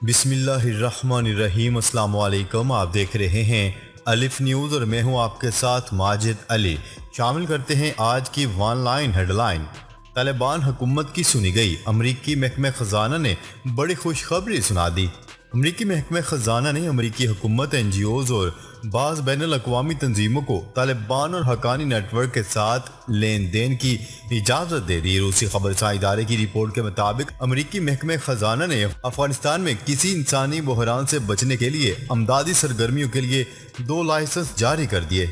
بسم اللہ الرحمن الرحیم۔ السلام علیکم، آپ دیکھ رہے ہیں الف نیوز اور میں ہوں آپ کے ساتھ ماجد علی۔ شامل کرتے ہیں آج کی one line headline. Taliban حکومت کی سنی گئی، امریکی محکمہ خزانہ نے بڑی خوشخبری سنا دی۔ امریکی محکمہ خزانہ نے امریکی حکومت، این جی اوز اور بعض بین الاقوامی تنظیموں کو طالبان اور حقانی نیٹ ورک کے ساتھ لین دین کی اجازت دے دی۔ روسی خبرساں ادارے کی رپورٹ کے مطابق امریکی محکمہ خزانہ نے افغانستان میں کسی انسانی بحران سے بچنے کے لیے امدادی سرگرمیوں کے لیے 2 لائسنس جاری کر دیے۔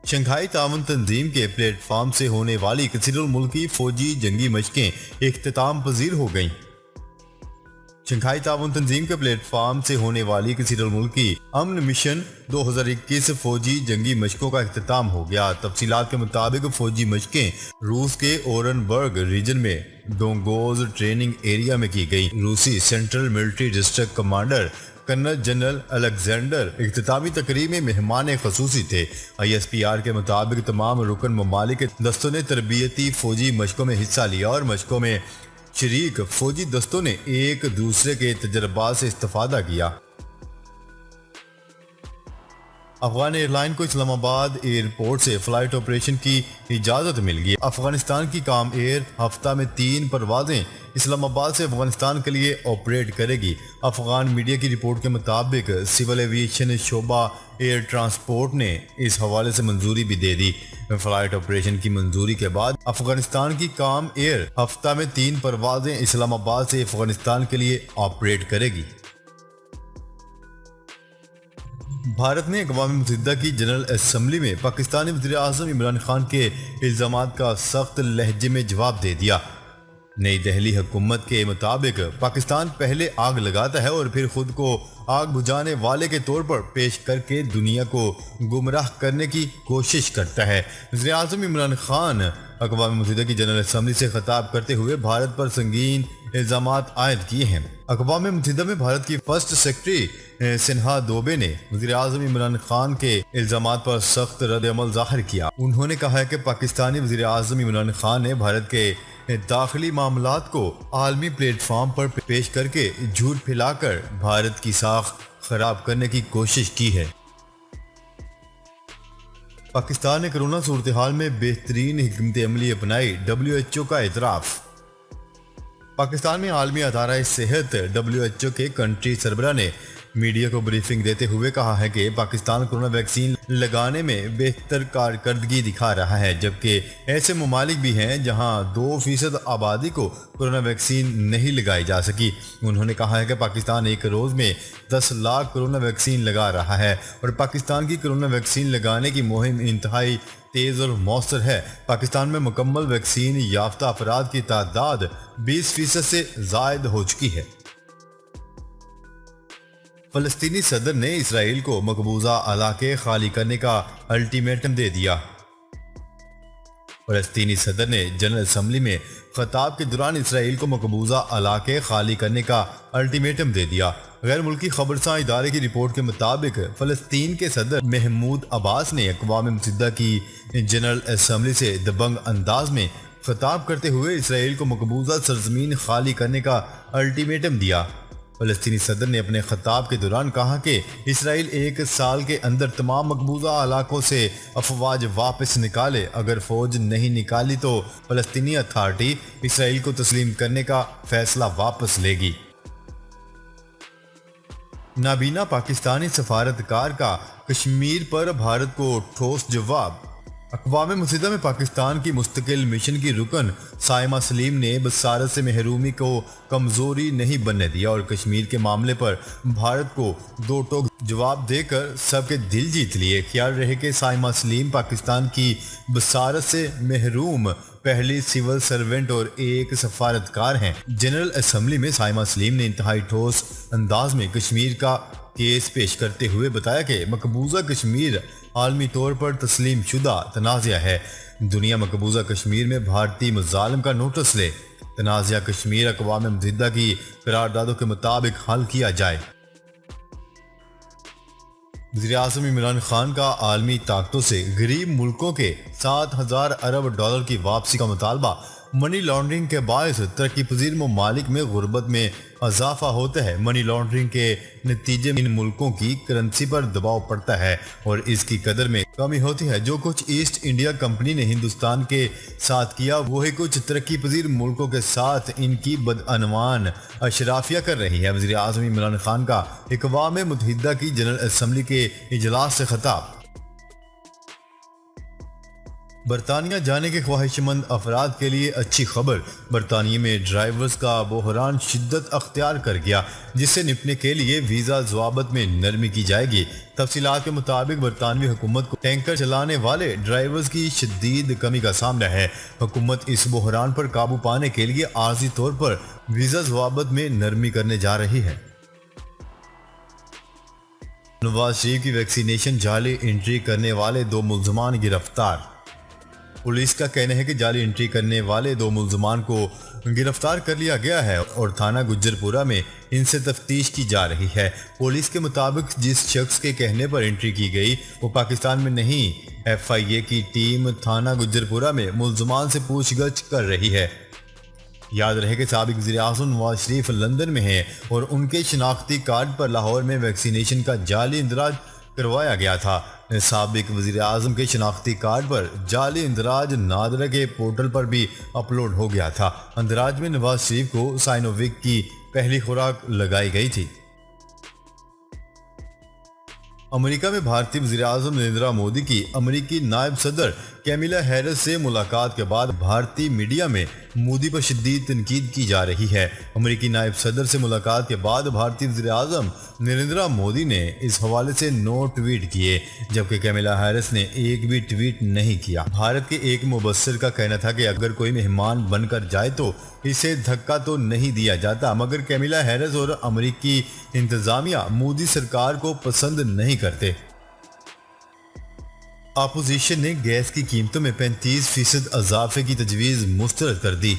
شنگھائی تعاون تنظیم کے پلیٹ فارم سے ہونے والی کثیر الملکی فوجی جنگی مشقیں اختتام پذیر ہو گئیں۔ شنگھائی تعاون تنظیم کے پلیٹ فارم سے ہونے والی کثیر الملکی امن مشن 2021 فوجی جنگی مشقوں کا اختتام ہو گیا۔ تفصیلات کے مطابق فوجی مشقیں روس کے اورن برگ ریجن میں ڈونگوز ٹریننگ ایریا میں کی گئی۔ روسی central military district commander colonel general Alexander اختتامی تقریب میں مہمان خصوصی تھے۔ آئی ایس پی آر کے مطابق تمام رکن ممالک کے دستوں نے تربیتی فوجی مشقوں میں حصہ لیا اور مشقوں میں شریک فوجی دستوں نے ایک دوسرے کے تجربات سے استفادہ کیا۔ افغان ایئر لائن کو اسلام آباد ایئرپورٹ سے فلائٹ آپریشن کی اجازت مل گئی۔ افغانستان کی کام ایئر ہفتہ میں 3 پروازیں اسلام آباد سے افغانستان کے لیے آپریٹ کرے گی۔ افغان میڈیا کی رپورٹ کے مطابق سول ایویشن شعبہ ایئر ٹرانسپورٹ نے اس حوالے سے منظوری بھی دے دی۔ فلائٹ آپریشن کی منظوری کے بعد افغانستان کی کام ایئر ہفتہ میں 3 پروازیں اسلام آباد سے افغانستان کے لیے آپریٹ کرے گی۔ بھارت نے اقوام متحدہ کی جنرل اسمبلی میں پاکستانی وزیر اعظم عمران خان کے الزامات کا سخت لہجے میں جواب دے دیا۔ نئی دہلی حکومت کے مطابق پاکستان پہلے آگ لگاتا ہے اور پھر خود کو آگ بجھانے والے کے طور پر پیش کر کے دنیا کو گمراہ کرنے کی کوشش کرتا ہے۔ وزیر اعظم عمران خان اقوام متحدہ کی جنرل اسمبلی سے خطاب کرتے ہوئے بھارت پر سنگین الزامات عائد کیے ہیں۔ اقوام متحدہ میں بھارت کی فرسٹ سیکرٹری سنہا دوبے نے وزیر اعظم عمران خان کے الزامات پر سخت رد عمل ظاہر کیا۔ انہوں نے کہا ہے کہ پاکستانی وزیر اعظم عمران خان نے بھارت کے داخلی معاملات کو عالمی پلیٹ فارم پر پیش کر کے جھوٹ پھیلا کر بھارت کی ساکھ خراب کرنے کی کوشش کی ہے۔ پاکستان نے کرونا صورتحال میں بہترین حکمت عملی اپنائی، WHO کا اعتراف۔ پاکستان میں عالمی ادارہ صحت WHO کے کنٹری سربراہ نے میڈیا کو بریفنگ دیتے ہوئے کہا ہے کہ پاکستان کورونا ویکسین لگانے میں بہتر کارکردگی دکھا رہا ہے، جبکہ ایسے ممالک بھی ہیں جہاں 2% آبادی کو کورونا ویکسین نہیں لگائی جا سکی۔ انہوں نے کہا ہے کہ پاکستان ایک روز میں 10 لاکھ کورونا ویکسین لگا رہا ہے اور پاکستان کی کورونا ویکسین لگانے کی مہم انتہائی تیز اور مؤثر ہے۔ پاکستان میں مکمل ویکسین یافتہ افراد کی تعداد 20% سے زائد ہو چکی ہے۔ فلسطینی صدر نے اسرائیل کو مقبوضہ علاقے خالی کرنے کا الٹیمیٹم دے دیا۔ فلسطینی صدر نے جنرل اسمبلی میں خطاب کے دوران اسرائیل کو مقبوضہ علاقے خالی کرنے کا الٹیمیٹم دے دیا۔ غیر ملکی خبرساں ادارے کی رپورٹ کے مطابق فلسطین کے صدر محمود عباس نے اقوام متحدہ کی جنرل اسمبلی سے دبنگ انداز میں خطاب کرتے ہوئے اسرائیل کو مقبوضہ سرزمین خالی کرنے کا الٹیمیٹم دیا۔ فلسطینی صدر نے اپنے خطاب کے دوران کہا کہ اسرائیل 1 سال کے اندر تمام مقبوضہ علاقوں سے افواج واپس نکالے۔ اگر فوج نہیں نکالی تو فلسطینی اتھارٹی اسرائیل کو تسلیم کرنے کا فیصلہ واپس لے گی۔ نابینا پاکستانی سفارتکار کا کشمیر پر بھارت کو ٹھوس جواب۔ اقوام متحدہ میں پاکستان کی مستقل مشن کی رکن سائمہ سلیم نے بصارت سے محرومی کو کمزوری نہیں بننے دیا اور کشمیر کے معاملے پر بھارت کو 2 ٹوک جواب دے کر سب کے دل جیت لیے۔ خیال رہے کہ سائمہ سلیم پاکستان کی بصارت سے محروم پہلی سول سرونٹ اور ایک سفارتکار ہیں۔ جنرل اسمبلی میں سائمہ سلیم نے انتہائی ٹھوس انداز میں کشمیر کا کیس پیش کرتے ہوئے بتایا کہ مقبوضہ کشمیر عالمی طور پر تسلیم شدہ تنازع ہے۔ دنیا مقبوضہ کشمیر میں بھارتی مظالم کا نوٹس لے۔ تنازع کشمیر اقوام متحدہ کی قراردادوں کے مطابق حل کیا جائے۔ وزیر اعظم عمران خان کا عالمی طاقتوں سے غریب ملکوں کے 7,000 ارب ڈالر کی واپسی کا مطالبہ۔ منی لانڈرنگ کے باعث ترقی پذیر ممالک میں غربت میں اضافہ ہوتا ہے۔ منی لانڈرنگ کے نتیجے میں ان ملکوں کی کرنسی پر دباؤ پڑتا ہے اور اس کی قدر میں کمی ہوتی ہے۔ جو کچھ ایسٹ انڈیا کمپنی نے ہندوستان کے ساتھ کیا، وہی کچھ ترقی پذیر ملکوں کے ساتھ ان کی بدعنوان اشرافیہ کر رہی ہے۔ وزیر اعظم عمران خان کا اقوام متحدہ کی جنرل اسمبلی کے اجلاس سے خطاب۔ برطانیہ جانے کے خواہش مند افراد کے لیے اچھی خبر، برطانیہ میں ڈرائیورز کا بحران شدت اختیار کر گیا، جس سے نپٹنے کے لیے ویزا ضوابط میں نرمی کی جائے گی۔ تفصیلات کے مطابق برطانوی حکومت کو ٹینکر چلانے والے ڈرائیورز کی شدید کمی کا سامنا ہے۔ حکومت اس بحران پر قابو پانے کے لیے عارضی طور پر ویزا ضوابط میں نرمی کرنے جا رہی ہے۔ نواز شریف کی ویکسینیشن جعلی انٹری کرنے والے 2 ملزمان گرفتار۔ پولیس کا کہنا ہے کہ جعلی انٹری کرنے والے 2 ملزمان کو گرفتار کر لیا گیا ہے اور تھانہ گجرپورہ میں ان سے تفتیش کی جا رہی ہے۔ پولیس کے مطابق جس شخص کے کہنے پر انٹری کی گئی وہ پاکستان میں نہیں۔ ایف آئی اے کی ٹیم تھانہ گجرپورہ میں ملزمان سے پوچھ گچھ کر رہی ہے۔ یاد رہے کہ سابق وزیر اعظم نواز شریف لندن میں ہیں اور ان کے شناختی کارڈ پر لاہور میں ویکسینیشن کا جعلی اندراج کروایا گیا تھا۔ سابق وزیر اعظم کے شناختی کارڈ پر جعلی اندراج نادرا کے پورٹل پر بھی اپلوڈ ہو گیا تھا۔ اندراج میں نواز شریف کو سائنوویک کی پہلی خوراک لگائی گئی تھی۔ امریکہ میں بھارتی وزیر اعظم نریندر مودی کی امریکی نائب صدر کیملا ہیرس سے ملاقات کے بعد بھارتی میڈیا میں مودی پر شدید تنقید کی جا رہی ہے۔ امریکی نائب صدر سے ملاقات کے بعد بھارتی وزیر اعظم نریندر مودی نے اس حوالے سے 9 ٹویٹ کیے، جبکہ کیملا ہیرس نے ایک بھی ٹویٹ نہیں کیا۔ بھارت کے ایک مبصر کا کہنا تھا کہ اگر کوئی مہمان بن کر جائے تو اسے دھکا تو نہیں دیا جاتا، مگر کیملا ہیرس اور امریکی انتظامیہ مودی سرکار کو پسند نہیں کرتے۔ اپوزیشن نے گیس کی قیمتوں میں 35% اضافے کی تجویز مسترد کر دی۔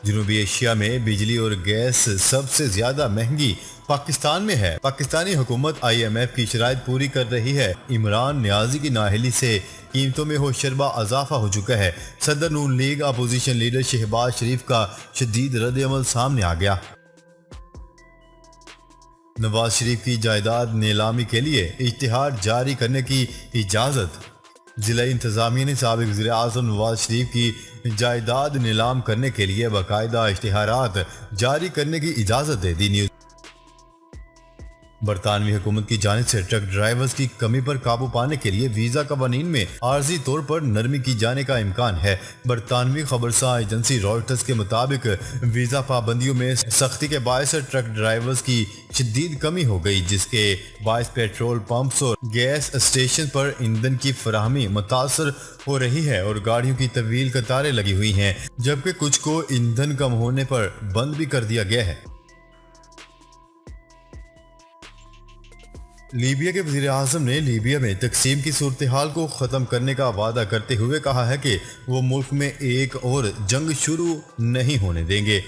جنوبی ایشیا میں بجلی اور گیس سب سے زیادہ مہنگی پاکستان میں ہے۔ پاکستانی حکومت آئی ایم ایف کی شرائط پوری کر رہی ہے۔ عمران نیازی کی نااہلی سے قیمتوں میں ہوشربا اضافہ ہو چکا ہے۔ صدر نون لیگ اپوزیشن لیڈر شہباز شریف کا شدید رد عمل سامنے آ گیا۔ نواز شریف کی جائیداد نیلامی کے لیے اشتہار جاری کرنے کی اجازت۔ ضلع انتظامیہ نے سابق وزیر اعظم نواز شریف کی جائیداد نیلام کرنے کے لیے باقاعدہ اشتہارات جاری کرنے کی اجازت دے دی۔ برطانوی حکومت کی جانب سے ٹرک ڈرائیورز کی کمی پر قابو پانے کے لیے ویزا قوانین میں عارضی طور پر نرمی کی جانے کا امکان ہے۔ برطانوی خبرساں ایجنسی رائٹرز کے مطابق ویزا پابندیوں میں سختی کے باعث ٹرک ڈرائیورز کی شدید کمی ہو گئی، جس کے باعث پیٹرول پمپس اور گیس اسٹیشن پر ایندھن کی فراہمی متاثر ہو رہی ہے اور گاڑیوں کی طویل قطاریں لگی ہوئی ہیں، جبکہ کچھ کو ایندھن کم ہونے پر بند بھی کر دیا گیا ہے۔ لیبیا کے وزیر اعظم نے لیبیا میں تقسیم کی صورتحال کو ختم کرنے کا وعدہ کرتے ہوئے کہا ہے کہ وہ ملک میں ایک اور جنگ شروع نہیں ہونے دیں گے۔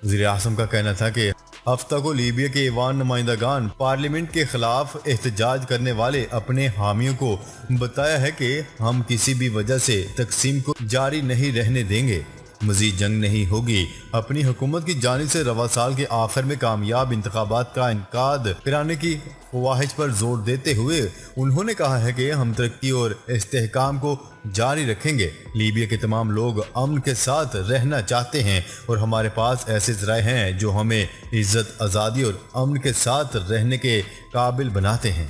وزیر اعظم کا کہنا تھا کہ ہفتہ کو لیبیا کے ایوان نمائندگان پارلیمنٹ کے خلاف احتجاج کرنے والے اپنے حامیوں کو بتایا ہے کہ ہم کسی بھی وجہ سے تقسیم کو جاری نہیں رہنے دیں گے، مزید جنگ نہیں ہوگی۔ اپنی حکومت کی جانب سے رواں سال کے آخر میں کامیاب انتخابات کا انعقاد کرانے کی خواہش پر زور دیتے ہوئے انہوں نے کہا ہے کہ ہم ترقی اور استحکام کو جاری رکھیں گے۔ لیبیا کے تمام لوگ امن کے ساتھ رہنا چاہتے ہیں اور ہمارے پاس ایسے ذرائع ہیں جو ہمیں عزت، آزادی اور امن کے ساتھ رہنے کے قابل بناتے ہیں۔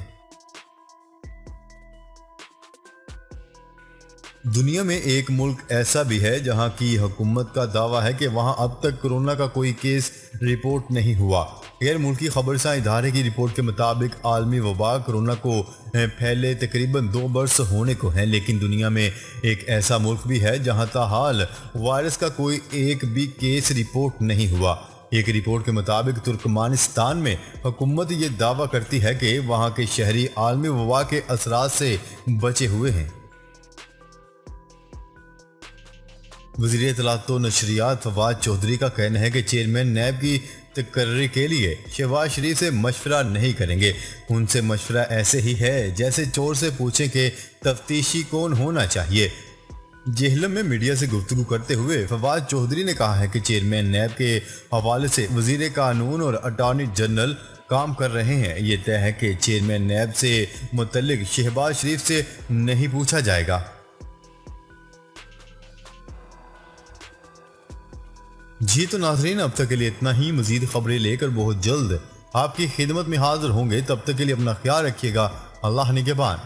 دنیا میں ایک ملک ایسا بھی ہے جہاں کی حکومت کا دعویٰ ہے کہ وہاں اب تک کورونا کا کوئی کیس رپورٹ نہیں ہوا۔ غیر ملکی خبرساں ادارے کی رپورٹ کے مطابق عالمی وبا کورونا کو پھیلے تقریباً 2 برس ہونے کو ہیں، لیکن دنیا میں ایک ایسا ملک بھی ہے جہاں تاحال وائرس کا کوئی ایک بھی کیس رپورٹ نہیں ہوا۔ ایک رپورٹ کے مطابق ترکمانستان میں حکومت یہ دعویٰ کرتی ہے کہ وہاں کے شہری عالمی وبا کے اثرات سے بچے ہوئے ہیں۔ وزیر اطلاعات و نشریات فواد چودھری کا کہنا ہے کہ چیئرمین نیب کی تقرری کے لیے شہباز شریف سے مشورہ نہیں کریں گے۔ ان سے مشورہ ایسے ہی ہے جیسے چور سے پوچھیں کہ تفتیشی کون ہونا چاہیے۔ جہلم میں میڈیا سے گفتگو کرتے ہوئے فواد چودھری نے کہا ہے کہ چیئرمین نیب کے حوالے سے وزیر قانون اور اٹارنی جنرل کام کر رہے ہیں۔ یہ طے ہے کہ چیئرمین نیب سے متعلق شہباز شریف سے نہیں پوچھا جائے گا۔ جی تو ناظرین، اب تک کے لیے اتنا ہی۔ مزید خبریں لے کر بہت جلد آپ کی خدمت میں حاضر ہوں گے۔ تب تک کے لیے اپنا خیال رکھیے گا۔ اللہ نگہبان۔